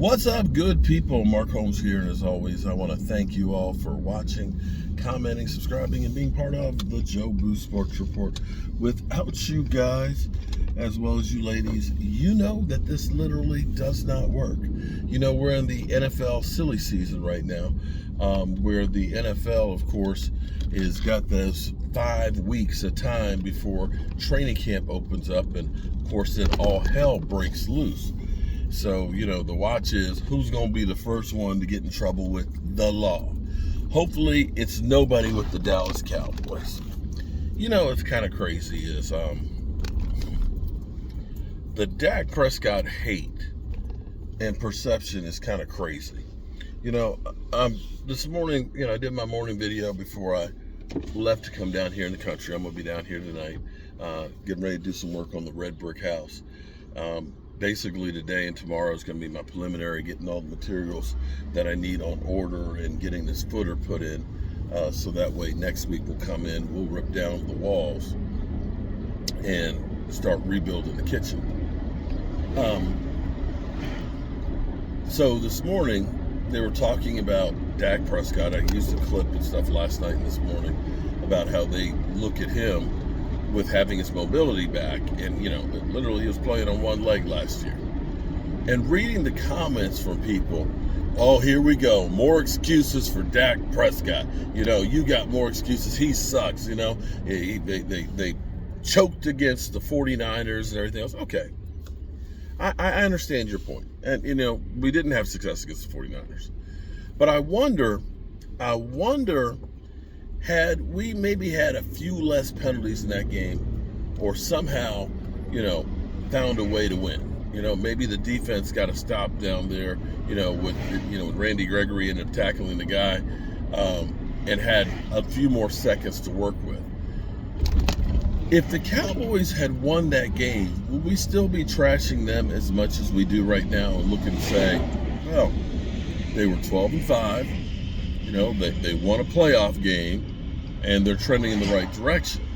What's up, good people? Mark Holmes here, and as always, I want to thank you all for watching, commenting, subscribing, and being part of the Joe Boo Sports Report. Without you guys, as well as you ladies, you know that this literally does not work. You know, we're in the NFL silly season right now, where the NFL, of course, is got those 5 weeks of time before training camp opens up, and of course, then all hell breaks loose. So, you know, the watch is who's going to be the first one to get in trouble with the law. Hopefully, it's nobody with the Dallas Cowboys. You know, it's kind of crazy is the Dak Prescott hate and perception is kind of crazy. You know, this morning, I did my morning video before I left to come down here in the country. I'm going to be down here tonight, getting ready to do some work on the red brick house. Basically today and tomorrow is going to be my preliminary, getting all the materials that I need on order and getting this footer put in, so that way next week we'll come in, we'll rip down the walls and start rebuilding the kitchen. So this morning they were talking about Dak Prescott. I used a clip and stuff last night and this morning about how they look at him with having his mobility back, and literally he was playing on one leg last year. And reading the comments from people, oh, here we go, more excuses for Dak Prescott. You got more excuses. He sucks. They choked against the 49ers and everything else. Okay, I understand your point, and we didn't have success against the 49ers, but I wonder. Had we maybe had a few less penalties in that game, or somehow, found a way to win. Maybe the defense got a stop down there, with Randy Gregory ended up tackling the guy, and had a few more seconds to work with. If the Cowboys had won that game, would we still be trashing them as much as we do right now and looking to say, well, they were 12-5. They won a playoff game, and they're trending in the right direction.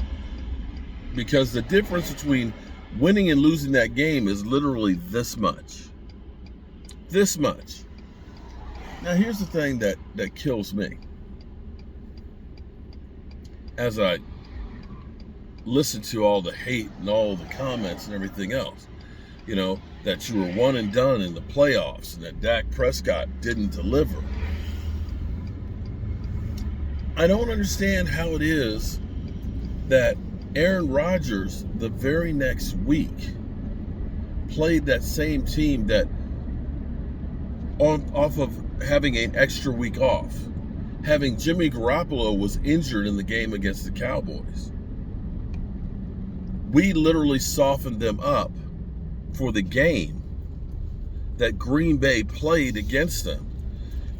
Because the difference between winning and losing that game is literally this much. This much. Now, here's the thing that kills me. As I listen to all the hate and all the comments and everything else, that you were one and done in the playoffs and that Dak Prescott didn't deliver. I don't understand how it is that Aaron Rodgers, the very next week, played that same team that, off of having an extra week off, having Jimmy Garoppolo was injured in the game against the Cowboys. We literally softened them up for the game that Green Bay played against them.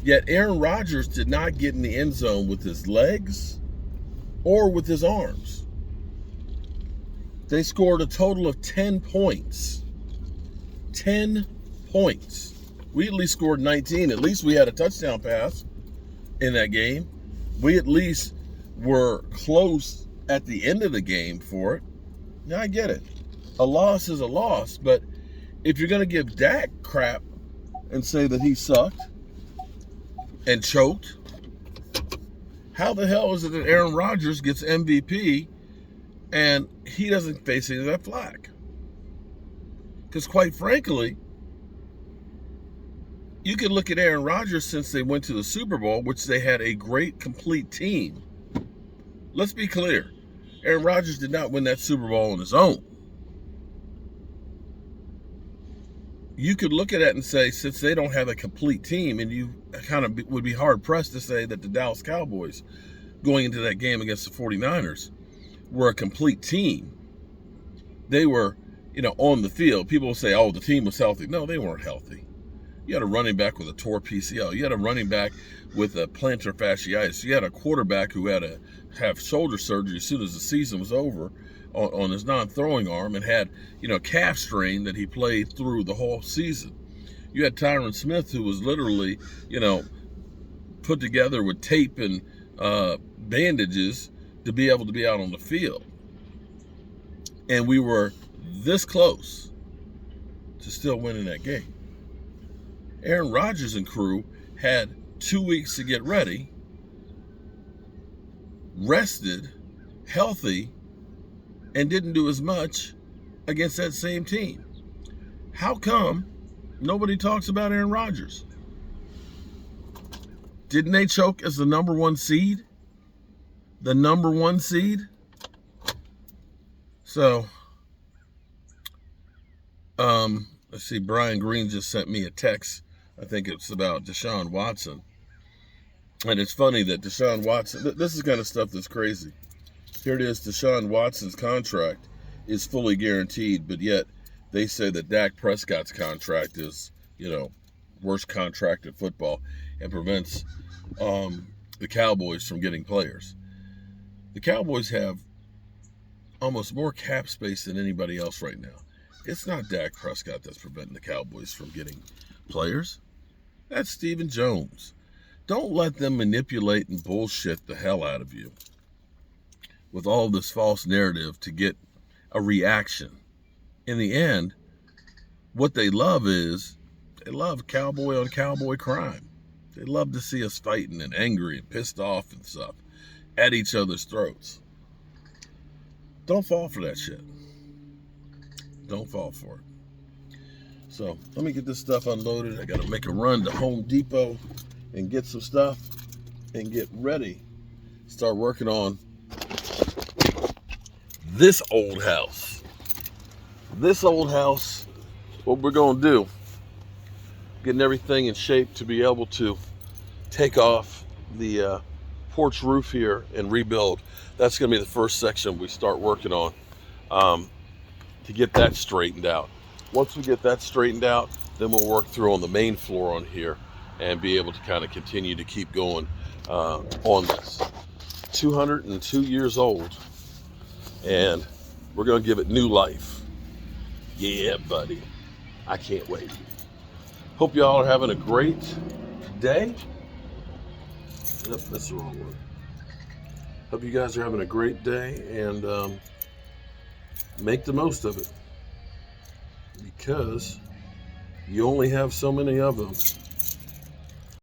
Yet Aaron Rodgers did not get in the end zone with his legs or with his arms. They scored a total of 10 points. 10 points. We at least scored 19. At least we had a touchdown pass in that game. We at least were close at the end of the game for it. Now, I get it. A loss is a loss, but if you're going to give Dak crap and say that he sucked and choked, how the hell is it that Aaron Rodgers gets MVP and he doesn't face any of that flack? Because quite frankly, you can look at Aaron Rodgers since they went to the Super Bowl, which they had a great, complete team. Let's be clear. Aaron Rodgers did not win that Super Bowl on his own. You could look at it and say, since they don't have a complete team, and you kind of would be hard-pressed to say that the Dallas Cowboys, going into that game against the 49ers, were a complete team. They were, on the field. People will say, oh, the team was healthy. No, they weren't healthy. You had a running back with a tore PCL. You had a running back with a plantar fasciitis. You had a quarterback who had to have shoulder surgery as soon as the season was over on his non-throwing arm, and had, calf strain that he played through the whole season. You had Tyron Smith, who was literally, put together with tape and bandages to be able to be out on the field. And we were this close to still winning that game. Aaron Rodgers and crew had 2 weeks to get ready, rested, healthy, and didn't do as much against that same team. How come nobody talks about Aaron Rodgers? Didn't they choke as the number 1 seed? The number 1 seed? So, let's see, Brian Green just sent me a text. I think it's about Deshaun Watson. And it's funny that Deshaun Watson, this is kind of stuff that's crazy. Here it is, Deshaun Watson's contract is fully guaranteed, but yet they say that Dak Prescott's contract is, worst contract in football and prevents the Cowboys from getting players. The Cowboys have almost more cap space than anybody else right now. It's not Dak Prescott that's preventing the Cowboys from getting players. That's Stephen Jones. Don't let them manipulate and bullshit the hell out of you with all this false narrative to get a reaction. In the end, what they love is they love cowboy on cowboy crime. They love to see us fighting and angry and pissed off and stuff at each other's throats. Don't fall for that shit. Don't fall for it. So let me get this stuff unloaded. I got to make a run to Home Depot and get some stuff and get ready. Start working on this old house. This old house, what we're going to do, getting everything in shape to be able to take off the porch roof here and rebuild. That's going to be the first section we start working on to get that straightened out. Once we get that straightened out, then we'll work through on the main floor on here and be able to kind of continue to keep going on this. 202 years old, and we're going to give it new life. Yeah, buddy. I can't wait. Hope y'all are having a great day. Yep, that's the wrong one. Hope you guys are having a great day, and make the most of it, because you only have so many of them.